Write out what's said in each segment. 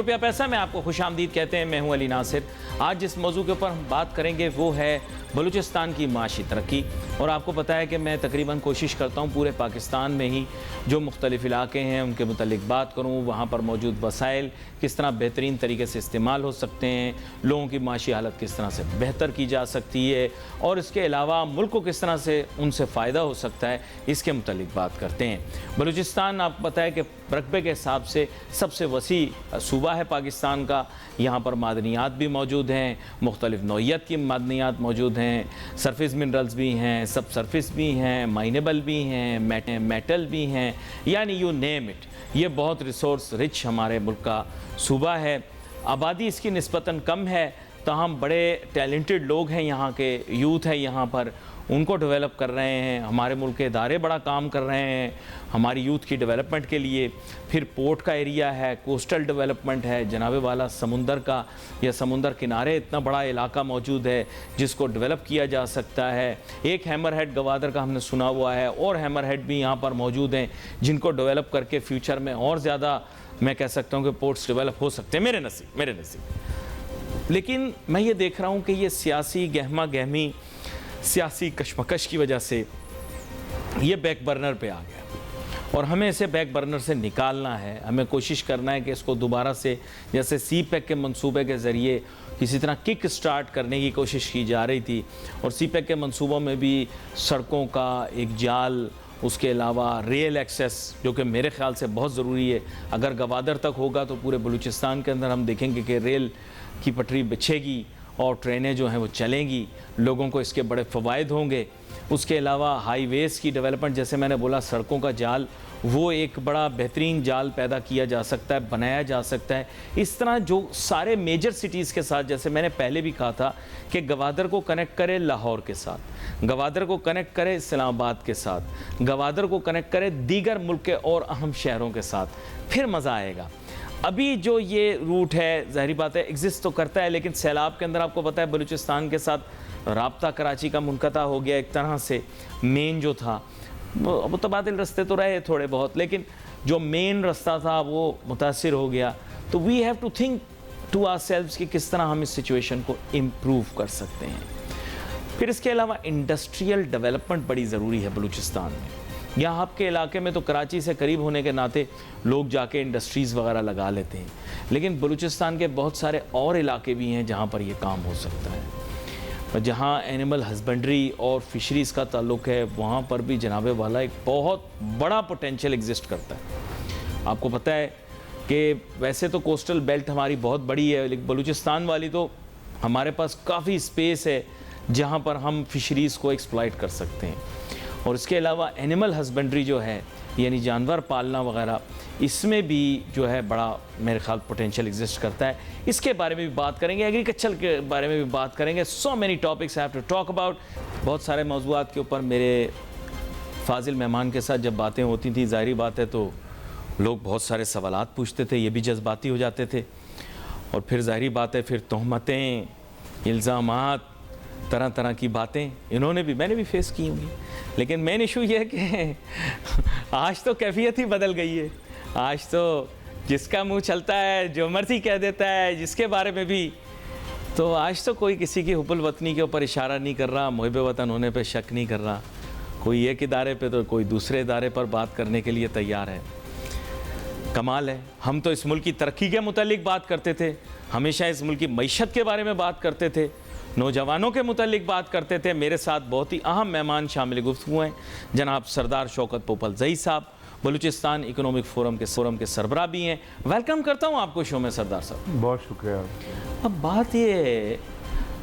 روپیہ پیسہ میں آپ کو خوش آمدید کہتے ہیں. میں ہوں علی ناصر. آج جس موضوع کے اوپر ہم بات کریں گے وہ ہے بلوچستان کی معاشی ترقی. اور آپ کو پتہ ہے کہ میں تقریباً کوشش کرتا ہوں پورے پاکستان میں ہی جو مختلف علاقے ہیں ان کے متعلق بات کروں, وہاں پر موجود وسائل کس طرح بہترین طریقے سے استعمال ہو سکتے ہیں, لوگوں کی معاشی حالت کس طرح سے بہتر کی جا سکتی ہے, اور اس کے علاوہ ملک کو کس طرح سے ان سے فائدہ ہو سکتا ہے, اس کے متعلق بات کرتے ہیں. بلوچستان آپ کو پتہ ہے کہ رقبے کے حساب سے سب سے وسیع صوبہ ہے پاکستان کا. یہاں پر معدنیات بھی موجود ہیں, مختلف نوعیت کی معدنیات موجود ہیں, سرفیس منرلز بھی ہیں, سب سرفیس بھی ہیں, مائنیبل بھی ہیں, میٹل بھی ہیں, یعنی یو نیم اٹ. یہ بہت ریسورس رچ ہمارے ملک کا صوبہ ہے. آبادی اس کی نسبتاً کم ہے, تاہم بڑے ٹیلنٹڈ لوگ ہیں, یہاں کے یوتھ ہے یہاں پر, ان کو ڈیولپ کر رہے ہیں. ہمارے ملک کے ادارے بڑا کام کر رہے ہیں ہماری یوتھ کی ڈیولپمنٹ کے لیے. پھر پورٹ کا ایریا ہے, کوسٹل ڈیولپمنٹ ہے, جناب والا سمندر کا یا سمندر کنارے اتنا بڑا علاقہ موجود ہے جس کو ڈیولپ کیا جا سکتا ہے. ایک ہیمر ہیڈ گوادر کا ہم نے سنا ہوا ہے, اور ہیمر ہیڈ بھی یہاں پر موجود ہیں جن کو ڈیولپ کر کے فیوچر میں اور زیادہ میں کہہ سکتا ہوں کہ پورٹس ڈیولپ ہو سکتے ہیں. میرے نصیب. لیکن میں یہ دیکھ رہا ہوں کہ یہ سیاسی گہما گہمی, سیاسی کشمکش کی وجہ سے یہ بیک برنر پہ آ گیا, اور ہمیں اسے بیک برنر سے نکالنا ہے. ہمیں کوشش کرنا ہے کہ اس کو دوبارہ سے جیسے سی پیک کے منصوبے کے ذریعے کسی طرح کک سٹارٹ کرنے کی کوشش کی جا رہی تھی, اور سی پیک کے منصوبوں میں بھی سڑکوں کا ایک جال, اس کے علاوہ ریل ایکسیس جو کہ میرے خیال سے بہت ضروری ہے. اگر گوادر تک ہوگا تو پورے بلوچستان کے اندر ہم دیکھیں گے کہ ریل کی پٹری بچھے گی اور ٹرینیں جو ہیں وہ چلیں گی, لوگوں کو اس کے بڑے فوائد ہوں گے. اس کے علاوہ ہائی ویز کی ڈیولپمنٹ, جیسے میں نے بولا سڑکوں کا جال, وہ ایک بڑا بہترین جال پیدا کیا جا سکتا ہے, بنایا جا سکتا ہے. اس طرح جو سارے میجر سٹیز کے ساتھ, جیسے میں نے پہلے بھی کہا تھا کہ گوادر کو کنیکٹ کرے لاہور کے ساتھ, گوادر کو کنیکٹ کرے اسلام آباد کے ساتھ, گوادر کو کنیکٹ کرے دیگر ملک کے اور اہم شہروں کے ساتھ, پھر مزہ آئے گا. ابھی جو یہ روٹ ہے ظاہری بات ہے ایگزسٹ تو کرتا ہے, لیکن سیلاب کے اندر آپ کو پتہ ہے بلوچستان کے ساتھ رابطہ کراچی کا منقطع ہو گیا ایک طرح سے. مین جو تھا متبادل رستے تو رہے تھوڑے بہت, لیکن جو مین رستہ تھا وہ متاثر ہو گیا. تو we have to think to ourselves کہ کس طرح ہم اس سچویشن کو امپروو کر سکتے ہیں. پھر اس کے علاوہ انڈسٹریل ڈیولپمنٹ بڑی ضروری ہے بلوچستان میں. یہاں آپ کے علاقے میں تو کراچی سے قریب ہونے کے ناطے لوگ جا کے انڈسٹریز وغیرہ لگا لیتے ہیں, لیکن بلوچستان کے بہت سارے اور علاقے بھی ہیں جہاں پر یہ کام ہو سکتا ہے. جہاں اینیمل ہسبنڈری اور فشریز کا تعلق ہے وہاں پر بھی جناب والا ایک بہت بڑا پوٹینشیل ایگزسٹ کرتا ہے. آپ کو پتہ ہے کہ ویسے تو کوسٹل بیلٹ ہماری بہت بڑی ہے, لیکن بلوچستان والی تو ہمارے پاس کافی اسپیس ہے جہاں پر ہم فشریز کو ایکسپلائٹ کر سکتے ہیں. اور اس کے علاوہ اینیمل ہسبنڈری جو ہے یعنی جانور پالنا وغیرہ, اس میں بھی جو ہے بڑا میرے خیال پوٹینشیل ایگزسٹ کرتا ہے. اس کے بارے میں بھی بات کریں گے, ایگریکلچر کے بارے میں بھی بات کریں گے. So many topics I have to talk about. بہت سارے موضوعات کے اوپر میرے فاضل مہمان کے ساتھ جب باتیں ہوتی تھیں, ظاہری بات ہے تو لوگ بہت سارے سوالات پوچھتے تھے, یہ بھی جذباتی ہو جاتے تھے, اور پھر ظاہری بات ہے پھر تہمتیں, الزامات, طرح طرح کی باتیں انہوں نے بھی, میں نے بھی فیس کی ہوں گی. لیکن مین ایشو یہ ہے کہ آج تو کیفیت ہی بدل گئی ہے. آج تو جس کا منہ چلتا ہے جو مرضی کہہ دیتا ہے, جس کے بارے میں بھی, تو آج تو کوئی کسی کی حب الوطنی کے اوپر اشارہ نہیں کر رہا, محب وطن ہونے پہ شک نہیں کر رہا. کوئی ایک ادارے پہ تو کوئی دوسرے ادارے پر بات کرنے کے لیے تیار ہے. کمال ہے. ہم تو اس ملک کی ترقی کے متعلق بات کرتے تھے, ہمیشہ اس ملک کی معیشت کے بارے میں بات کرتے تھے, نوجوانوں کے متعلق بات کرتے تھے. میرے ساتھ بہت ہی اہم مہمان شامل گفتگو ہیں, جناب سردار شوکت پوپل زئی صاحب, بلوچستان اکنامک فورم کے سربراہ بھی ہیں. ویلکم کرتا ہوں آپ کو شو میں سردار صاحب. بہت شکریہ. اب بات یہ ہے,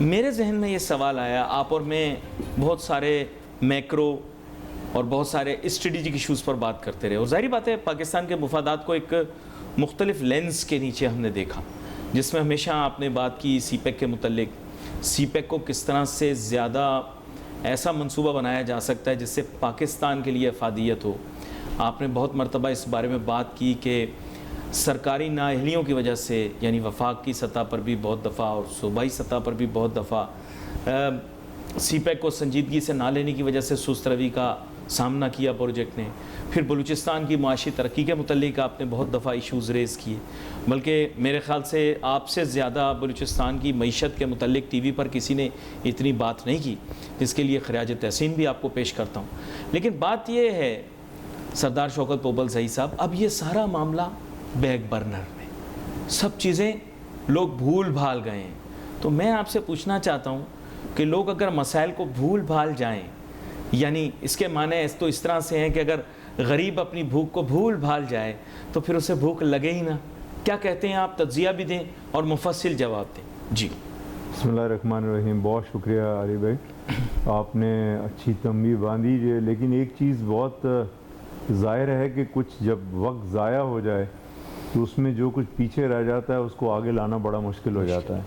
میرے ذہن میں یہ سوال آیا, آپ اور میں بہت سارے میکرو اور بہت سارے اسٹریٹجک ایشوز پر بات کرتے رہے, اور ظاہری بات ہے پاکستان کے مفادات کو ایک مختلف لینز کے نیچے ہم نے دیکھا, جس میں ہمیشہ آپ نے بات کی سی پیک کے متعلق. سی پیک کو کس طرح سے زیادہ ایسا منصوبہ بنایا جا سکتا ہے جس سے پاکستان کے لیے افادیت ہو. آپ نے بہت مرتبہ اس بارے میں بات کی کہ سرکاری نااہلیوں کی وجہ سے, یعنی وفاق کی سطح پر بھی بہت دفعہ اور صوبائی سطح پر بھی بہت دفعہ سی پیک کو سنجیدگی سے نہ لینے کی وجہ سے سست روی کا سامنا کیا پروجیکٹ نے. پھر بلوچستان کی معاشی ترقی کے متعلق آپ نے بہت دفعہ ایشوز ریز کیے, بلکہ میرے خیال سے آپ سے زیادہ بلوچستان کی معیشت کے متعلق ٹی وی پر کسی نے اتنی بات نہیں کی, جس کے لیے خراج تحسین بھی آپ کو پیش کرتا ہوں. لیکن بات یہ ہے سردار شوکت پوپل صاحب, اب یہ سارا معاملہ بیک برنر میں, سب چیزیں لوگ بھول بھال گئے ہیں. تو میں آپ سے پوچھنا چاہتا ہوں کہ لوگ اگر مسائل کو بھول بھال جائیں, یعنی اس کے معنی تو اس طرح سے ہیں کہ اگر غریب اپنی بھوک کو بھول بھال جائے تو پھر اسے بھوک لگے ہی نہ. کیا کہتے ہیں آپ, تجزیہ بھی دیں اور مفصل جواب دیں. جی بسم اللہ الرحمن الرحیم. بہت شکریہ علی بھائی, آپ نے اچھی تنبیہ باندھی. لیکن ایک چیز بہت ظاہر ہے کہ کچھ جب وقت ضائع ہو جائے تو اس میں جو کچھ پیچھے رہ جاتا ہے اس کو آگے لانا بڑا مشکل ہو جاتا ہے.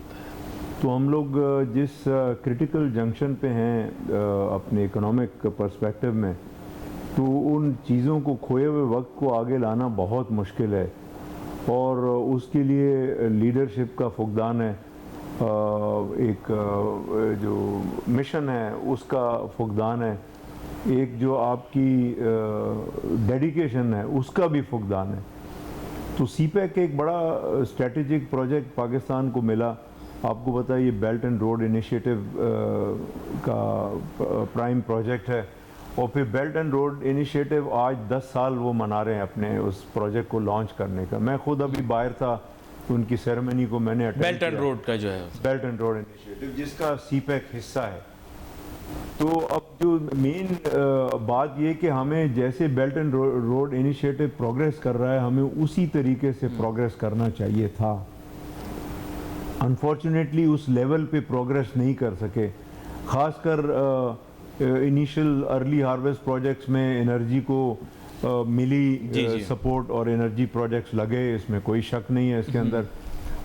تو ہم لوگ جس کرٹیکل جنکشن پہ ہیں اپنے اکنامک پرسپیکٹو میں, تو ان چیزوں کو, کھوئے ہوئے وقت کو آگے لانا بہت مشکل ہے, اور اس کے لیے لیڈرشپ کا فقدان ہے, ایک جو مشن ہے اس کا فقدان ہے, ایک جو آپ کی ڈیڈیکیشن ہے اس کا بھی فقدان ہے. تو سی پیک ایک بڑا اسٹریٹجک پروجیکٹ پاکستان کو ملا. آپ کو پتہ ہے یہ بیلٹ اینڈ روڈ انیشیٹو کا پرائم پروجیکٹ ہے, اور پھر بیلٹ اینڈ روڈ انیشیٹو آج 10 سال وہ منا رہے ہیں اپنے اس پروجیکٹ کو لانچ کرنے کا. میں خود ابھی باہر تھا, ان کی سیریمنی کو میں نے اٹینڈ کیا. بیلٹ اینڈ روڈ کا جو ہے, بیلٹ اینڈ روڈ انیشیٹو جس کا سی پیک حصہ ہے. تو اب جو مین بات یہ کہ ہمیں جیسے belt and road initiative progress کر رہا ہے, ہمیں اسی طریقے سے پروگریس کرنا چاہیے تھا. انفارچونیٹلی اس لیول پہ پروگریس نہیں کر سکے, خاص کر انیشل ارلی ہارویسٹ پروجیکٹس میں انرجی کو ملی سپورٹ اور انرجی پروجیکٹس لگے, اس میں کوئی شک نہیں ہے اس کے اندر.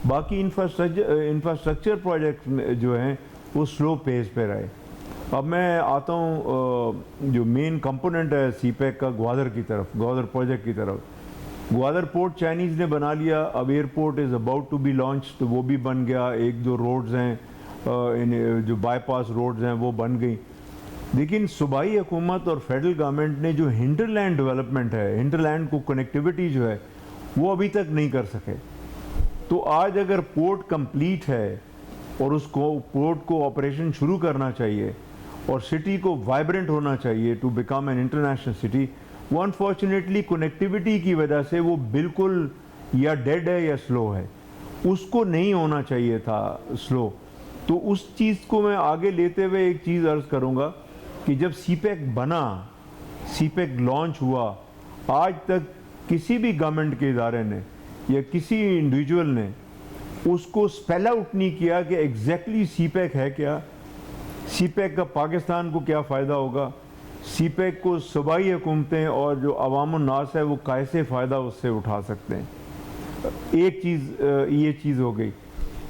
باقی انفراسٹرکچر پروجیکٹس جو ہیں وہ سلو پیس پہ رہے. اب میں آتا ہوں جو مین کمپوننٹ ہے سی پیک کا, گوادر کی طرف, گوادر پروجیکٹ کی طرف. گوادر پورٹ چائنیز نے بنا لیا, اب airport is about to be launch, تو وہ بھی بن گیا. ایک دو روڈز ہیں جو بائی پاس روڈز ہیں وہ بن گئی. لیکن صوبائی حکومت اور فیڈرل گورنمنٹ نے جو ہنٹر لینڈ ڈیولپمنٹ ہے, ہنٹر لینڈ کو کنیکٹیوٹی جو ہے وہ ابھی تک نہیں کر سکے. تو آج اگر پورٹ کمپلیٹ ہے اور اس کو پورٹ کو آپریشن شروع کرنا چاہیے اور سٹی کو وائبرنٹ ہونا چاہیے to become an international city, وہ انفارچونیٹلی کنیکٹیوٹی کی وجہ سے وہ بالکل یا ڈیڈ ہے یا سلو ہے. اس کو نہیں ہونا چاہیے تھا سلو. تو اس چیز کو میں آگے لیتے ہوئے ایک چیز عرض کروں گا کہ جب سی پیک بنا, سی پیک لانچ ہوا, آج تک کسی بھی گورنمنٹ کے ادارے نے یا کسی انڈیویجول نے اس کو اسپیل آؤٹ نہیں کیا کہ ایگزیکٹلی سی پیک ہے کیا, سی پیک کا پاکستان کو کیا فائدہ ہوگا, سی پیک کو صوبائی حکومتیں اور جو عوام الناس ہے وہ کیسے فائدہ اس سے اٹھا سکتے ہیں. ایک چیز یہ چیز ہو گئی.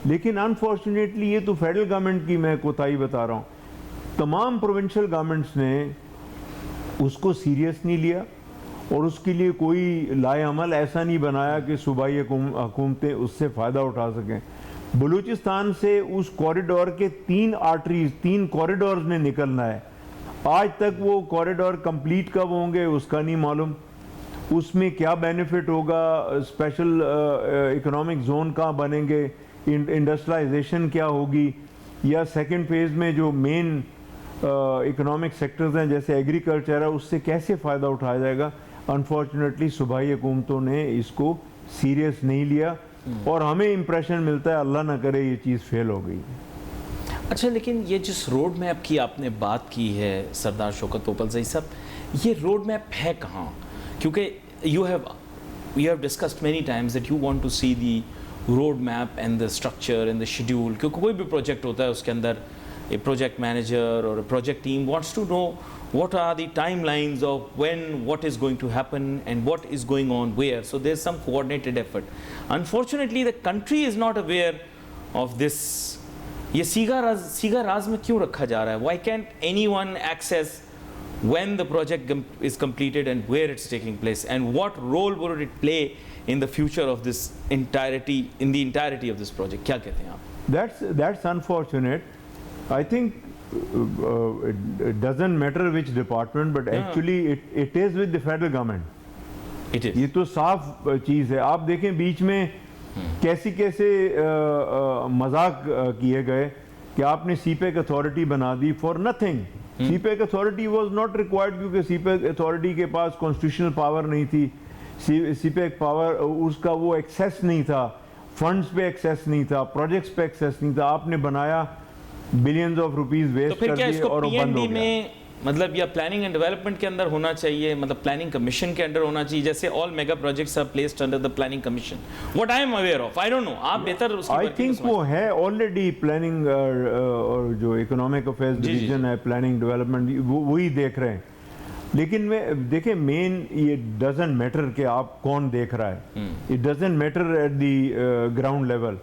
لیکن انفارچونیٹلی یہ تو فیڈرل گورنمنٹ کی میں کوتاہی بتا رہا ہوں, تمام پروونشل گورنمنٹس نے اس کو سیریس نہیں لیا اور اس کے لیے کوئی لائے عمل ایسا نہیں بنایا کہ صوبائی حکومتیں اس سے فائدہ اٹھا سکیں. بلوچستان سے اس کوریڈور کے 3 آرٹریز, 3 کوریڈورز میں نکلنا ہے. آج تک وہ کوریڈور کمپلیٹ کب ہوں گے اس کا نہیں معلوم. اس میں کیا بینیفٹ ہوگا, اسپیشل اکنامک زون کہاں بنیں گے, انڈسٹرائزیشن کیا ہوگی, یا سیکنڈ فیز میں جو مین اکنامک سیکٹرز ہیں جیسے ایگریکلچر ہے اس سے کیسے فائدہ اٹھایا جائے گا. انفارچونیٹلی صوبائی حکومتوں نے اس کو سیریس نہیں لیا اور ہمیں امپریشن ملتا ہے اللہ نہ کرے یہ چیز فیل ہو گئی. اچھا, لیکن یہ جس روڈ میپ کی آپ نے بات کی ہے سردار شوکت پوپل صاحب, یہ روڈ میپ ہے کہاں؟ کیونکہ you have discussed many times that you want to see the road map and the structure and the schedule. کیونکہ کوئی بھی پروجیکٹ ہوتا ہے اس کے اندر a project manager or a project team wants to know what are the timelines of when what is going to happen and what is going on where. So there's some coordinated effort. Unfortunately, the country is not aware of this. یہ سیگا راز میں کیوں رکھا جا رہا ہے? Why can't anyone access when the project is completed and where it's taking place and what role would it play in the future of this entirety of this project? کیا کہتے ہیں آپ؟ That's unfortunate. I think it doesn't matter which department, but actually it is with the federal government. It is. یہ تو صاف چیز ہے. آپ دیکھیں بیچ میں کیسے کیسے مذاق کیے گئے کہ آپ نے سی پیک اتھارٹی بنا دی for nothing. CPEC authority was not required کیونکہ سی پیک اتھارٹی کے پاس کانسٹیٹیوشنل پاور نہیں تھی. سی پیک پاور اس کا وہ ایکسیس نہیں تھا, فنڈز پہ ایکسیس نہیں تھا, پروجیکٹس پہ ایکسیس نہیں تھا. آپ نے بنایا بلینز آف روپیز ویسٹ کر دیے اور وہ بند ہو گیا. مطلب یا پلاننگ اینڈ ڈیولپمنٹ کے اندر ہونا چاہیے, مطلب پلاننگ کمیشن کے انڈر ہونا چاہیے, جیسے all mega projects are placed under the planning commission. What I am aware of, I don't know, آپ بہتر اس کی آئی تھنک وہ ہے آلریڈی پلاننگ اور جو اکنامک افیئرز ڈویژن ہے پلاننگ ڈیولپمنٹ وہی دیکھ رہے ہیں. لیکن میں دیکھیں مین یہ ڈزنٹ میٹر کہ آپ کون دیکھ رہا ہے, it doesn't matter at the ground level.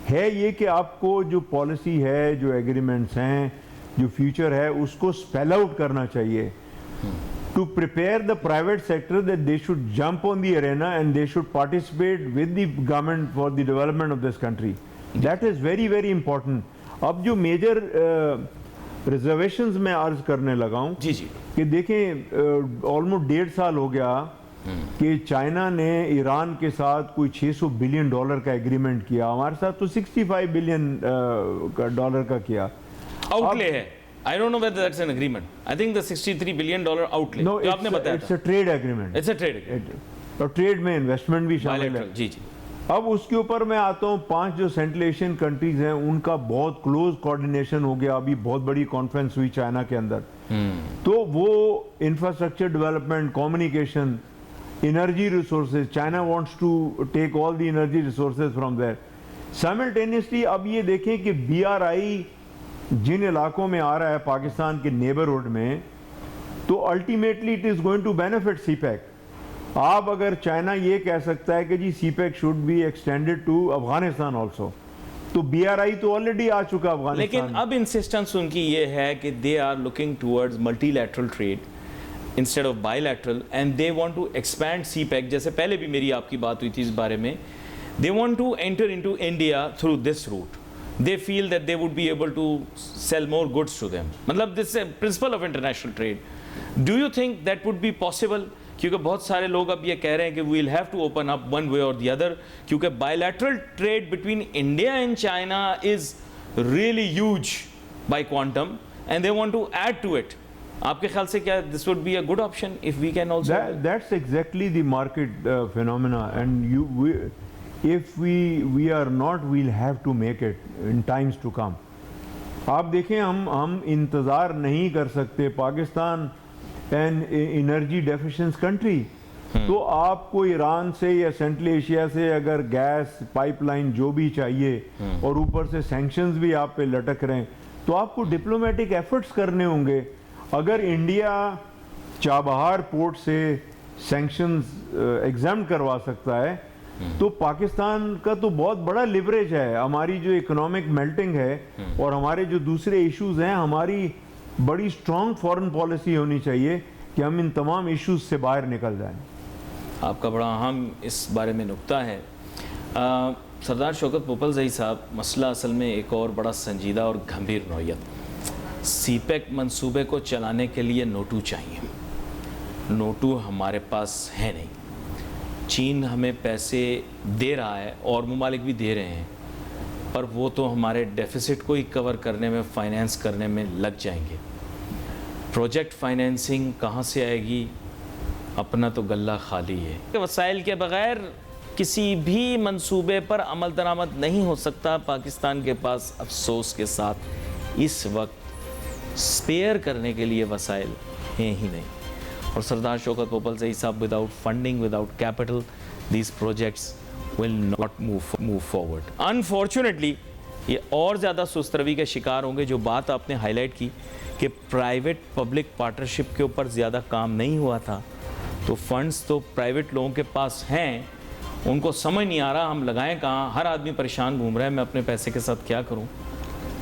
ہے یہ کہ آپ کو جو پالیسی ہے, جو ایگریمنٹس ہیں, جو فیوچر ہے, اس کو اسپیل آؤٹ کرنا چاہیے to prepare the private sector that they should jump on the arena and they should participate with the government for the development of this country. That is very very important. اب جو major reservations میں عرض کرنے لگا ہوں کہ دیکھیں almost 1.5 سال ہو گیا کہ چائنا نے ایران کے ساتھ کوئی $600 بلین کا ایگریمنٹ کیا, ہمارے ساتھ تو $65 بلین کا کیا. outlay ہے. I don't know whether that's an agreement. I think the $63 billion outlay. No, it's a trade agreement. It's a trade agreement. اور ٹریڈ میں انویسٹمنٹ بھی شامل ہے. جی جی. اب اس کے اوپر میں آتا ہوں 5 جو سینٹرل ایشین کنٹریز ہیں ان کا بہت کلوز کوارڈینیشن ہو گیا. ابھی بہت بڑی کانفرنس ہوئی چائنا کے اندر, تو وہ infrastructure development, communication, energy resources, China wants to take all the energy resources from there. Simultaneously اب یہ دیکھیں کہ بی آر آئی جن علاقوں میں آ رہا ہے پاکستان کے نیبرہڈ میں, تو ultimately it is going to benefit CPEC. آپ اگر چائنا یہ کہہ سکتا ہے کہ جی CPEC should be extended to Afghanistan also, تو بی آر آئی تو آلریڈی آ چکا افغانستان. لیکن اب انسسٹنس ان کی یہ ہے کہ they are looking towards multilateral trade instead of bilateral, and they want to expand CPEC. جیسے پہلے بھی میری آپ کی بات ہوئی تھی اس بارے میں, they want to enter into India through this route. They feel that they would be able to sell more goods to them. مطلب this is a principle of international trade. Do you think that would be possible? کیونکہ بہت سارے لوگ اب یہ کہہ رہے ہیں کہ we'll have to open up one way or the other, کیونکہ bilateral trade between India and China is really huge by quantum and they want to add to it. آپ کے خیال سے کیا this would be a good option if we can also... That's exactly the market phenomena, and if we are not, we'll have to make it in times to come. آپ دیکھیں ہم انتظار نہیں کر سکتے. Pakistan an energy deficient country, تو آپ کو ایران سے یا سینٹرل ایشیا سے اگر گیس پائپ لائن جو بھی چاہیے اور اوپر سے سینکشنز بھی آپ پہ لٹک رہے ہیں, تو آپ کو ڈپلومیٹک ایفرٹس کرنے ہوں گے. اگر انڈیا چابہار پورٹ سے سینکشنز ایگزامٹ کروا سکتا ہے تو پاکستان کا تو بہت بڑا لیوریج ہے. ہماری جو اکنامک میلٹنگ ہے اور ہمارے جو دوسرے ایشوز ہیں, ہماری بڑی اسٹرانگ فارن پالیسی ہونی چاہیے کہ ہم ان تمام ایشوز سے باہر نکل جائیں. آپ کا بڑا اہم اس بارے میں نکتہ ہے. سردار شوکت پوپلزئی صاحب, مسئلہ اصل میں ایک اور بڑا سنجیدہ اور گھمبیر نوعیت. سی پیک منصوبے کو چلانے کے لیے نوٹو چاہیے. نوٹو ہمارے پاس ہے نہیں. چین ہمیں پیسے دے رہا ہے اور ممالک بھی دے رہے ہیں, پر وہ تو ہمارے ڈیفیسٹ کو ہی کور کرنے میں, فائنینس کرنے میں لگ جائیں گے. پروجیکٹ فائنینسنگ کہاں سے آئے گی؟ اپنا تو غلہ خالی ہے. وسائل کے بغیر کسی بھی منصوبے پر عمل درآمد نہیں ہو سکتا. پاکستان کے پاس افسوس کے ساتھ اس وقت اسپیئر کرنے کے لیے وسائل ہیں ہی نہیں. اور سردار شوکت پوپلزئی صاحب, without funding, without capital, these projects will not move forward. Unfortunately یہ اور زیادہ سست روی کے شکار ہوں گے. جو بات آپ نے ہائی لائٹ کی کہ پرائیویٹ پبلک پارٹنرشپ کے اوپر زیادہ کام نہیں ہوا تھا, تو فنڈز تو پرائیویٹ لوگوں کے پاس ہیں, ان کو سمجھ نہیں آ رہا ہم لگائیں کہاں. ہر آدمی پریشان گھوم رہا ہے میں اپنے پیسے کے ساتھ کیا کروں,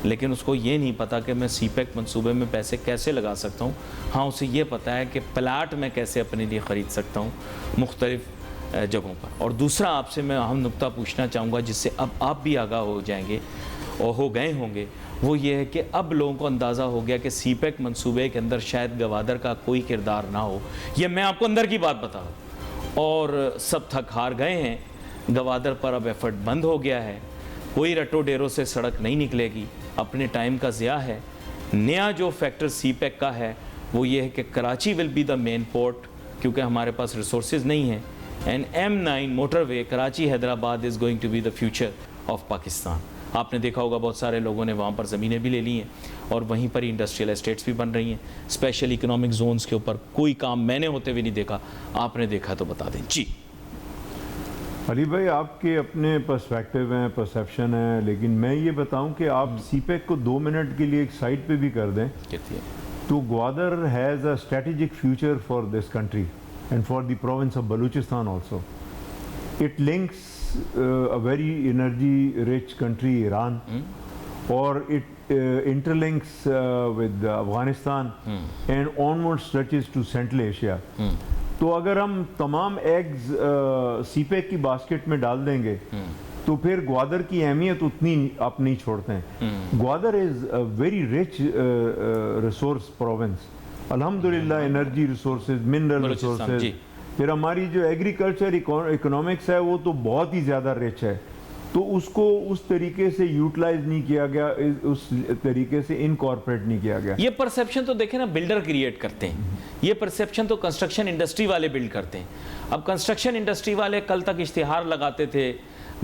لیکن اس کو یہ نہیں پتا کہ میں سی پیک منصوبے میں پیسے کیسے لگا سکتا ہوں. ہاں, اسے یہ پتا ہے کہ پلاٹ میں کیسے اپنے لیے خرید سکتا ہوں مختلف جگہوں پر. اور دوسرا آپ سے میں اہم نکتہ پوچھنا چاہوں گا جس سے اب آپ بھی آگاہ ہو جائیں گے اور ہو گئے ہوں گے, وہ یہ ہے کہ اب لوگوں کو اندازہ ہو گیا کہ سی پیک منصوبے کے اندر شاید گوادر کا کوئی کردار نہ ہو. یہ میں آپ کو اندر کی بات بتا رہا ہوں. اور سب تھک ہار گئے ہیں. گوادر پر اب ایفرٹ بند ہو گیا ہے. کوئی رٹو ڈیرو سے سڑک نہیں نکلے گی. اپنے ٹائم کا ضیاع ہے. نیا جو فیکٹر سی پیک کا ہے وہ یہ ہے کہ Karachi will be the main port, کیونکہ ہمارے پاس ریسورسز نہیں ہیں. And M9 motorway Karachi Hyderabad is going to be the future of Pakistan. آپ نے دیکھا ہوگا بہت سارے لوگوں نے وہاں پر زمینیں بھی لے لی ہیں اور وہیں پر ہی انڈسٹریل اسٹیٹس بھی بن رہی ہیں. اسپیشل اکنامک زونز کے اوپر کوئی کام میں نے ہوتے ہوئے نہیں دیکھا. آپ نے دیکھا تو بتا دیں. جی علی بھائی, آپ کے اپنے پرسپیکٹیو ہیں, پرسیپشن ہے, لیکن میں یہ بتاؤں کہ آپ سی پیک کو 2 منٹ کے لیے ایک سائٹ پہ بھی کر دیں تو Gwadar has a strategic future for this country and for the province of Balochistan also. It links a very energy rich country Iran, or it interlinks with Afghanistan and onward stretches to Central Asia. تو اگر ہم تمام eggs سی pack کی basket میں ڈال دیں گے تو پھر گوادر کی اہمیت اتنی آپ نہیں چھوڑتے ہیں. گوادر از a very rich resource province. الحمدللہ انرجی ریسورسز, منرل ریسورسز, پھر ہماری جو ایگریکلچر اکنامکس ہے وہ تو بہت ہی زیادہ رچ ہے. تو اس کو اس طریقے سے یوٹیلائز نہیں کیا گیا, اس طریقے سے انکارپوریٹ نہیں کیا گیا. یہ پرسیپشن تو دیکھیں نا بلڈر کریٹ کرتے ہیں. یہ پرسیپشن تو کنسٹرکشن انڈسٹری والے بلڈ کرتے ہیں. اب کنسٹرکشن انڈسٹری والے کل تک اشتہار لگاتے تھے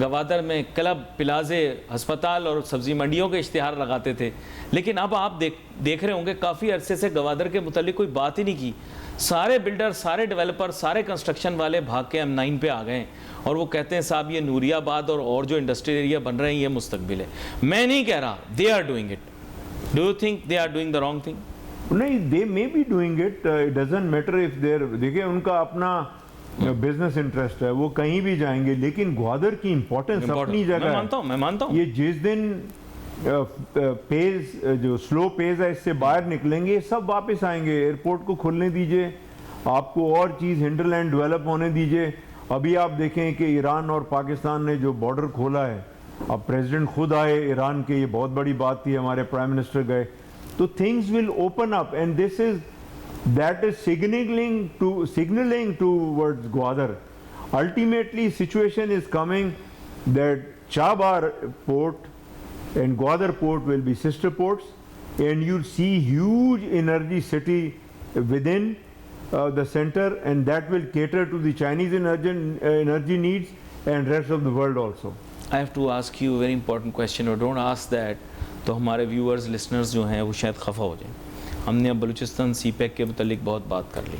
گوادر میں, کلب, پلازے, ہسپتال اور سبزی منڈیوں کے اشتہار لگاتے تھے, لیکن اب آپ دیکھ رہے ہوں گے کافی عرصے سے گوادر کے متعلق کوئی بات ہی نہیں کی. سارے بلڈر, سارے ڈیولپر, سارے کنسٹرکشن والے بھاگ کے M9 پہ آ گئے ہیں اور وہ کہتے ہیں صاحب یہ نوری آباد اور جو انڈسٹریل ایریا بن رہے ہیں یہ مستقبل ہے. میں نہیں کہہ رہا they are doing it. Do you think they are doing the wrong thing? نہیں, they may be doing it. It doesn't matter if they're, دیکھیں ان کا اپنا بزنس انٹرسٹ ہے, وہ کہیں بھی جائیں گے, لیکن گوادر کی امپورٹنس اپنی جگہ ہے. میں مانتا ہوں. یہ جس دن پیز جو سلو پیز ہے اس سے باہر نکلیں گے سب واپس آئیں گے. ایئرپورٹ کو کھلنے دیجئے, آپ کو اور چیز ہنڈرلینڈ ڈیولپ ہونے دیجئے. ابھی آپ دیکھیں کہ ایران اور پاکستان نے جو بارڈر کھولا ہے, اب پریزیڈنٹ خود آئے ایران کے, یہ بہت بڑی بات تھی, ہمارے پرائم منسٹر گئے, تو things will open up and that is signaling towards Gwadar. Ultimately situation is coming that Chabar port and Gwadar port will be sister ports, and you'll see huge energy city within the center, and that will cater to the Chinese energy needs and rest of the world also. I have to ask you a very important question, or don't ask that, تو ہمارے viewers, listeners جو ہیں وہ شاید خفا ہو جائیں. ہم نے اب بلوچستان سی پیک کے متعلق بہت بات کر لی.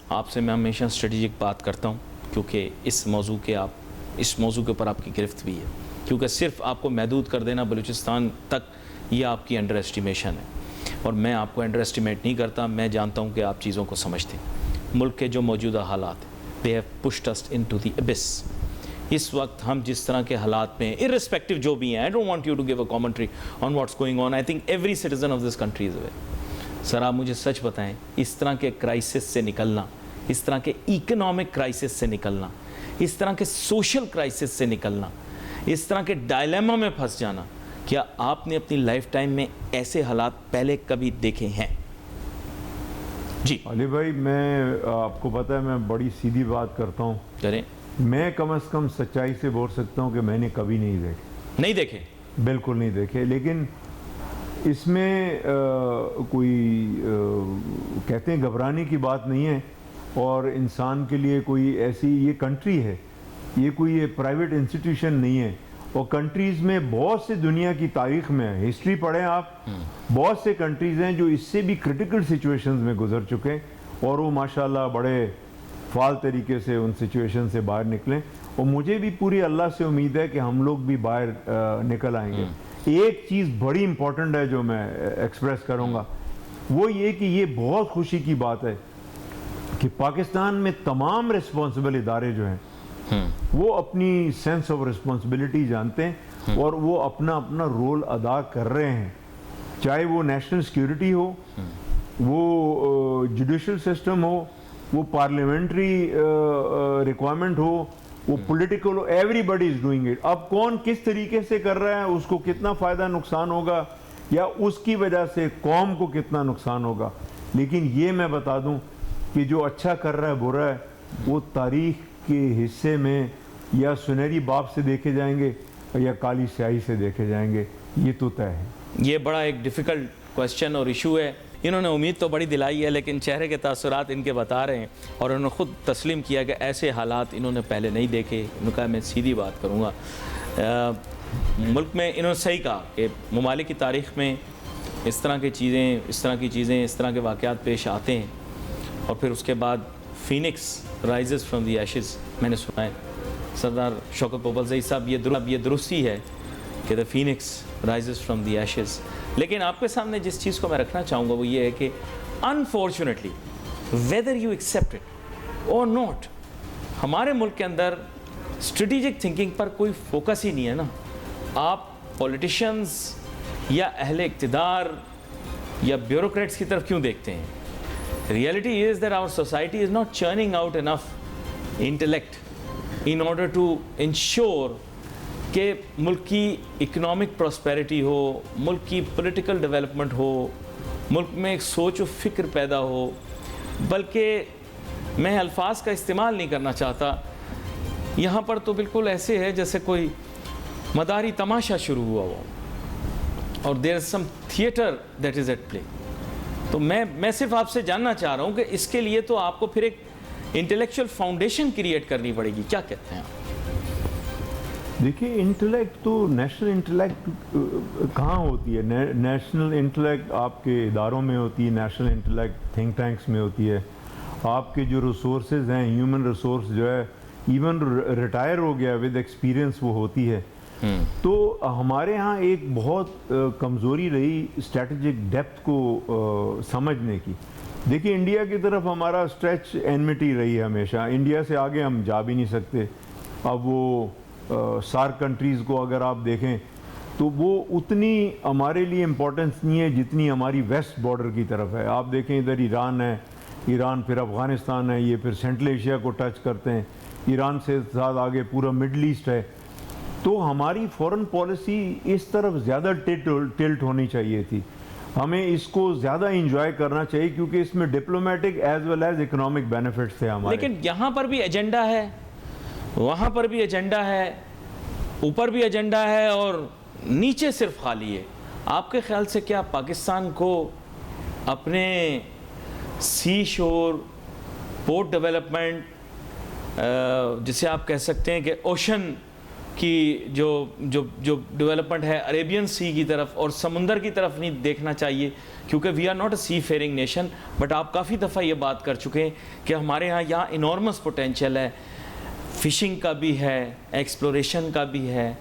آپ سے میں ہمیشہ اسٹریٹجک بات کرتا ہوں کیونکہ اس موضوع کے اوپر آپ کی گرفت بھی ہے, کیونکہ صرف آپ کو محدود کر دینا بلوچستان تک یہ آپ کی انڈر اسٹیمیشن ہے, اور میں آپ کو انڈر اسٹیمیٹ نہیں کرتا. میں جانتا ہوں کہ آپ چیزوں کو سمجھتے ہیں. ملک کے جو موجودہ حالات ہیں, they have pushed us into the abyss. اس وقت ہم جس طرح کے حالات میں, irrespective جو بھی ہیں, I don't want you to give a commentary on what's going on. I think every citizen of this country is aware. سر آپ مجھے سچ بتائیں, اس طرح کے کرائسس سے نکلنا, اس طرح کے اکنامک کرائسس سے نکلنا, اس طرح کے سوشل کرائسس سے نکلنا, اس طرح کے ڈائلیما میں پھنس جانا, کیا آپ نے اپنی لائف ٹائم میں ایسے حالات پہلے کبھی دیکھے ہیں؟ جی علی بھائی, میں آپ کو پتہ ہے میں بڑی سیدھی بات کرتا ہوں. کریں. میں کم از کم سچائی سے بول سکتا ہوں کہ میں نے کبھی نہیں دیکھے. بالکل نہیں دیکھے. لیکن اس میں کوئی کہتے ہیں گھبرانے کی بات نہیں ہے, اور انسان کے لیے کوئی ایسی, یہ کنٹری ہے, یہ کوئی پرائیویٹ انسٹیٹیوشن نہیں ہے. اور کنٹریز میں بہت سے دنیا کی تاریخ میں ہسٹری پڑھیں آپ, بہت سے کنٹریز ہیں جو اس سے بھی کرٹیکل سچویشنز میں گزر چکے, اور وہ ماشاءاللہ بڑے فعال طریقے سے ان سچویشن سے باہر نکلیں. اور مجھے بھی پوری اللہ سے امید ہے کہ ہم لوگ بھی باہر نکل آئیں گے. ایک چیز بڑی امپورٹنٹ ہے جو میں ایکسپریس کروں گا, وہ یہ کہ یہ بہت خوشی کی بات ہے کہ پاکستان میں تمام ریسپانسبل ادارے جو ہیں وہ اپنی سینس آف ریسپانسبلٹی جانتے ہیں اور وہ اپنا اپنا رول ادا کر رہے ہیں, چاہے وہ نیشنل سیکیورٹی ہو, وہ جوڈیشل سسٹم ہو, وہ پارلیمنٹری ریکوائرمنٹ ہو, وہ political, everybody is doing it. اب کون کس طریقے سے کر رہا ہے, اس کو کتنا فائدہ نقصان ہوگا, یا اس کی وجہ سے قوم کو کتنا نقصان ہوگا. لیکن یہ میں بتا دوں کہ جو اچھا کر رہا ہے برا ہے وہ تاریخ کے حصے میں یا سنہری باب سے دیکھے جائیں گے یا کالی سیاہی سے دیکھے جائیں گے, یہ تو طے ہے. یہ بڑا ایک ڈیفیکلٹ کویسچن اور ایشو ہے. انہوں نے امید تو بڑی دلائی ہے لیکن چہرے کے تاثرات ان کے بتا رہے ہیں, اور انہوں نے خود تسلیم کیا کہ ایسے حالات انہوں نے پہلے نہیں دیکھے. انہوں نے کہا میں سیدھی بات کروں گا, ملک میں انہوں نے صحیح کہا کہ ممالک کی تاریخ میں اس طرح کی چیزیں اس طرح کے واقعات پیش آتے ہیں, اور پھر اس کے بعد phoenix rises from the ashes. میں نے سنا ہے سردار شوکت پوپلزئی صاحب یہ درستی ہے کہ the phoenix rises from the ashes. لیکن آپ کے سامنے جس چیز کو میں رکھنا چاہوں گا وہ یہ ہے کہ unfortunately whether you accept it اور ناٹ, ہمارے ملک کے اندر اسٹریٹجک تھنکنگ پر کوئی فوکس ہی نہیں ہے نا. آپ پولیٹیشنز یا اہل اقتدار یا بیوروکریٹس کی طرف کیوں دیکھتے ہیں؟ Reality is that our society is not churning out enough intellect in order to ensure کہ ملک کی اکنامک پراسپیرٹی ہو, ملک کی پولیٹیکل ڈیولپمنٹ ہو, ملک میں ایک سوچ و فکر پیدا ہو. بلکہ میں الفاظ کا استعمال نہیں کرنا چاہتا, یہاں پر تو بالکل ایسے ہے جیسے کوئی مداری تماشا شروع ہوا ہو اور دیر از سم theatre that is at play. تو میں صرف آپ سے جاننا چاہ رہا ہوں کہ اس کے لیے تو آپ کو پھر ایک انٹلیکچوئل فاؤنڈیشن کریٹ کرنی پڑے گی. کیا کہتے ہیں آپ؟ دیکھیے انٹلیکٹ تو نیشنل انٹلیکٹ کہاں ہوتی ہے؟ نیشنل انٹلیکٹ آپ کے اداروں میں ہوتی ہے, نیشنل انٹلیکٹ تھنک ٹینکس میں ہوتی ہے. آپ کے جو ریسورسز ہیں, ہیومن ریسورس جو ہے ایون ریٹائر ہو گیا ود ایکسپیرینس وہ ہوتی ہے. تو ہمارے ہاں ایک بہت کمزوری رہی اسٹریٹجک ڈیپتھ کو سمجھنے کی. دیکھیے انڈیا کی طرف ہمارا اسٹریچ اینمٹی رہی ہے ہمیشہ. انڈیا سے آگے ہم جا بھی نہیں سکتے. اب وہ سارک کنٹریز کو اگر آپ دیکھیں تو وہ اتنی ہمارے لیے امپورٹنس نہیں ہے جتنی ہماری ویسٹ بارڈر کی طرف ہے. آپ دیکھیں ادھر ایران ہے, ایران پھر افغانستان ہے, یہ پھر سینٹرل ایشیا کو ٹچ کرتے ہیں. ایران سے ساتھ آگے پورا مڈل ایسٹ ہے. تو ہماری فورن پالیسی اس طرف زیادہ ٹلٹ ہونی چاہیے تھی. ہمیں اس کو زیادہ انجوائے کرنا چاہیے کیونکہ اس میں diplomatic as well as economic benefits تھے ہمارے. لیکن یہاں پر بھی ایجنڈا ہے, وہاں پر بھی ایجنڈا ہے, اوپر بھی ایجنڈا ہے اور نیچے صرف خالی ہے. آپ کے خیال سے کیا پاکستان کو اپنے سی شور پورٹ ڈیولپمنٹ جسے آپ کہہ سکتے ہیں کہ اوشن کی جو ڈیولپمنٹ ہے عریبین سی کی طرف اور سمندر کی طرف نہیں دیکھنا چاہیے؟ کیونکہ we are not a seafaring nation, but آپ کافی دفعہ یہ بات کر چکے ہیں کہ ہمارے ہاں یہاں انارمس پوٹینشیل ہے, فشنگ کا بھی ہے, ایکسپلوریشن کا بھی ہے,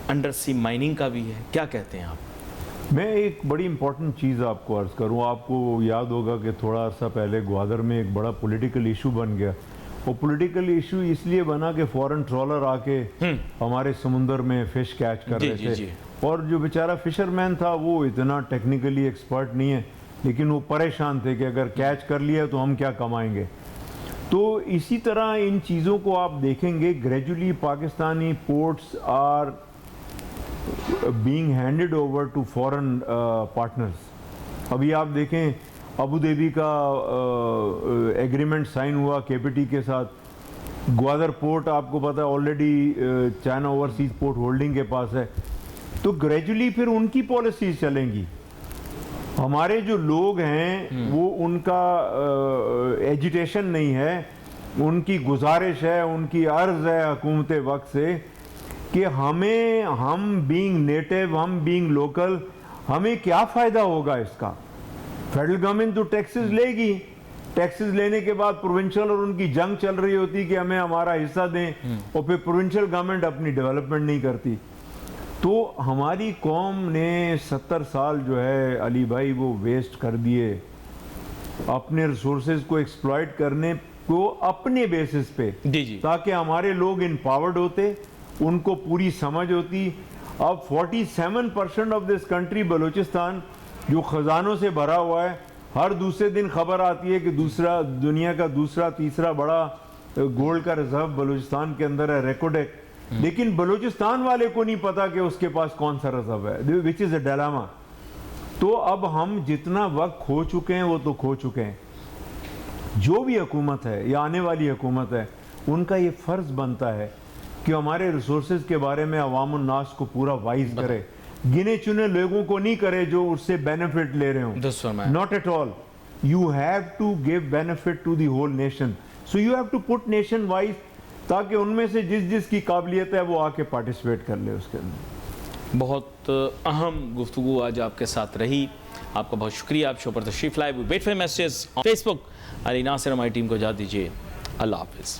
انڈر سی مائننگ کا بھی ہے. کیا کہتے ہیں آپ؟ میں ایک بڑی امپورٹنٹ چیز آپ کو عرض کروں. آپ کو یاد ہوگا کہ تھوڑا عرصہ پہلے گوادر میں ایک بڑا پولیٹیکل ایشو بن گیا. وہ پولیٹیکل ایشو اس لیے بنا کہ فورن ٹرالر آ کے ہمارے سمندر میں فش کیچ کر رہے تھے, اور جو بیچارہ فشر مین تھا وہ اتنا ٹیکنیکلی ایکسپرٹ نہیں ہے, لیکن وہ پریشان تھے کہ اگر کیچ کر لیا تو ہم کیا کمائیں گے. تو اسی طرح ان چیزوں کو آپ دیکھیں گے gradually Pakistani ports are being handed over to foreign partners. ابھی آپ دیکھیں ابو دھابی کا ایگریمنٹ سائن ہوا کے پی ٹی کے ساتھ. گوادر پورٹ آپ کو پتہ ہے already China overseas port holding کے پاس ہے. تو گریجولی پھر ان کی پالیسیز چلیں گی. ہمارے جو لوگ ہیں وہ ان کا ایجیٹیشن نہیں ہے, ان کی گزارش ہے, ان کی عرض ہے حکومت وقت سے کہ ہم بینگ نیٹو, ہم بینگ لوکل, ہمیں کیا فائدہ ہوگا اس کا. فیڈرل گورنمنٹ تو ٹیکسز لے گی, ٹیکسز لینے کے بعد پروونشل اور ان کی جنگ چل رہی ہوتی کہ ہمیں ہمارا حصہ دیں, اور پھر پروونشل گورنمنٹ اپنی ڈیولپمنٹ نہیں کرتی. تو ہماری قوم نے 70 سال جو ہے علی بھائی وہ ویسٹ کر دیے اپنے ریسورسز کو ایکسپلائٹ کرنے کو اپنے بیسس پہ, تاکہ ہمارے لوگ امپاورڈ ہوتے, ان کو پوری سمجھ ہوتی. اب 47% آف دس کنٹری بلوچستان جو خزانوں سے بھرا ہوا ہے, ہر دوسرے دن خبر آتی ہے کہ دنیا کا دوسرا تیسرا بڑا گولڈ کا ریزرو بلوچستان کے اندر ہے, ریکوڈیک. لیکن بلوچستان والے کو نہیں پتا کہ اس کے پاس کون سا ریزرو ہے, وچ از اے ڈیلاما. تو اب ہم جتنا وقت کھو چکے ہیں وہ تو کھو چکے ہیں. جو بھی حکومت ہے یا آنے والی حکومت ہے ان کا یہ فرض بنتا ہے کہ ہمارے ریسورسز کے بارے میں عوام الناس کو پورا وائز کرے, گنے چنے لوگوں کو نہیں کرے جو اس سے بینیفٹ لے رہے ہوں. Not at all. You have to give benefit to the whole nation. So you have to put nation wise, تاکہ ان میں سے جس کی قابلیت ہے وہ آ کے پارٹیسپیٹ کر لے اس کے اندر. بہت اہم گفتگو آج آپ کے ساتھ رہی. آپ کا بہت شکریہ, آپ شو پر تشریف لائے. ویٹ فار میسیجز فیس بک. علی ناصر ہماری ٹیم کو اجازت دیجیے. اللہ حافظ.